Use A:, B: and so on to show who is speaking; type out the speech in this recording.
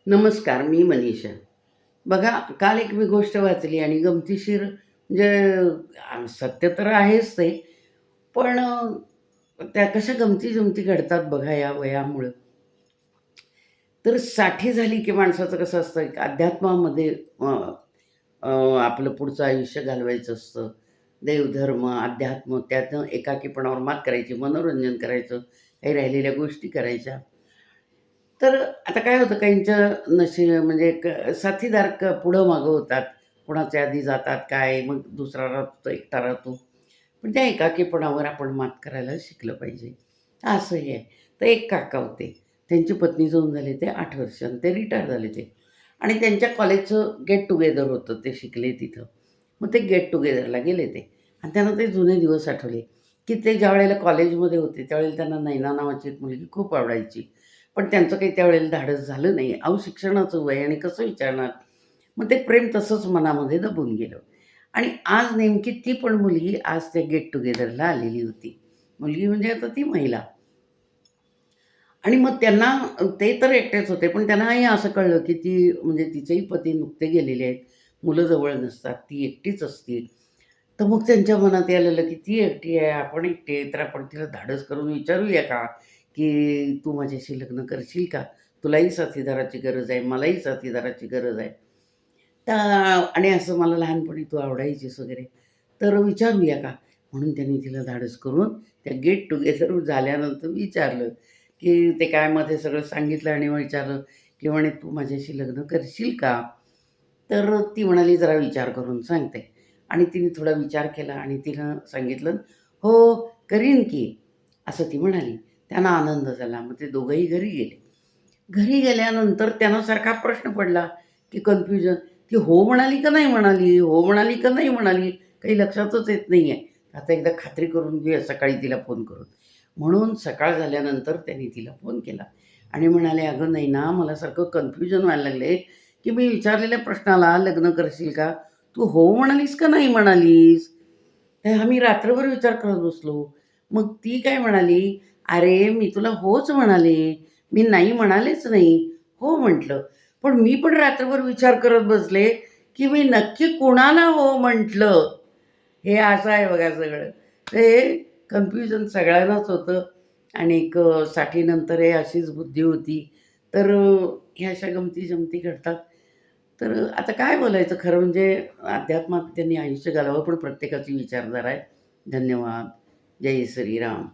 A: नमस्कार, मी मनीषा. बघा, काल एक मी गोष्ट वाचली आणि गमतीशीर म्हणजे सत्य तर आहेच ते, पण त्या कशा गमती-जमती घडतात बघा या वयामुळं. तर 60 झाली की माणसाचं कसं असतं, एक अध्यात्मामध्ये अ, अ, आपलं पुढचं आयुष्य घालवायचं असतं. देवधर्म, अध्यात्म त्यातनं एकाकीपणावर मात करायची, मनोरंजन करायचं, काही राहिलेल्या गोष्टी करायच्या. तर आता काय होतं काहींच्या म्हणजे साथीदार पुढं-मागं होतात. कोणाच्या आधी जातात काय, मग दुसरा राहतो, एकटा राहतो. पण त्या एकाकीपणावर आपण मात करायला शिकलं पाहिजे. असं हे आहे. तर एक काका होते. त्यांची पत्नी जाऊन झाले ते 8 वर्ष आणि ते रिटायर झाले ते. आणि त्यांच्या कॉलेजचं गेट टुगेदर होतं. ते शिकले तिथं. मग ते गेट टुगेदरला गेले ते आणि त्यांना ते जुने दिवस आठवले, की ते ज्यावेळेला कॉलेजमध्ये होते त्यावेळेला त्यांना नैना नावाची एक मुलगी खूप आवडायची. पण त्यांचं काही त्यावेळेला धाडस झालं नाही. अहो, शिक्षणाचं वय आणि कसं विचारणार? मग ते प्रेम तसंच मनामध्ये दबून गेलं. आणि आज नेमकी ती पण मुलगी आज त्या गेट टुगेदरला आलेली होती. मुलगी म्हणजे आता ती महिला. आणि मग त्यांना ते तर एकटेच होते, पण त्यांनाही असं कळलं, की ती म्हणजे तिचेही पती नुकते गेलेले आहेत. मुलं जवळ नसतात. ती एकटीच असते. तर मग त्यांच्या मनात आलेलं, की ती एकटी आहे, आपण एकटे आहे, तर आपण तिला धाडस करून विचारूया का, की "तू माझ्याशी लग्न करशील का? तुलाही साथीदाराची गरज आहे, मलाही साथीदाराची गरज आहे." तर आणि असं मला लहानपणी तू आवडायचीस वगैरे, तर विचारूया का? म्हणून त्यांनी तिला धाडस करून त्या गेट टुगेदर झाल्यानंतर विचारलं, की ते काय मध्ये सगळं सांगितलं आणि मग विचारलं, की म्हणे, "तू माझ्याशी लग्न करशील का?" तर ती म्हणाली, "जरा विचार करून सांगते." आणि तिने थोडा विचार केला आणि तिनं सांगितलं, "हो, करीन की." असं ती म्हणाली. त्यांना आनंद झाला. मग ते दोघंही घरी गेले. घरी गेल्यानंतर त्यांना सारखा प्रश्न पडला, की कन्फ्युजन, ती हो म्हणाली का नाही म्हणाली? हो म्हणाली का नाही म्हणाली? काही लक्षातच येत नाहीये. आता एकदा खात्री करून घेऊया सकाळी तिला फोन करून. म्हणून सकाळ झाल्यानंतर त्यांनी तिला फोन केला आणि म्हणाले, "अगं नाही ना, मला सारखं कन्फ्युजन व्हायला लागले, की मी विचारलेल्या प्रश्नाला लग्न करशील का? तू हो म्हणालीस का नाही म्हणालीस?" तर आम्ही रात्रभर विचार करत बसलो. मग ती काय म्हणाली, "अरे, मी तुला होच म्हणाले. मी नाही म्हणालेच नाही." हो म्हटलं. पण मी पण रात्रभर विचार करत बसले, की मी नक्की कुणाला हो म्हटलं? हे असं आहे बघा सगळं. तर हे कन्फ्युजन सगळ्यांनाच होतं आणि एक 60 नंतर हे अशीच बुद्धी होती. तर ह्या अशा गमती-जमती घडतात. तर आता काय बोलायचं खरं म्हणजे अध्यात्मात त्यांनी आयुष्य घालावं, पण प्रत्येकाची विचारधारा आहे. धन्यवाद. जय श्रीराम.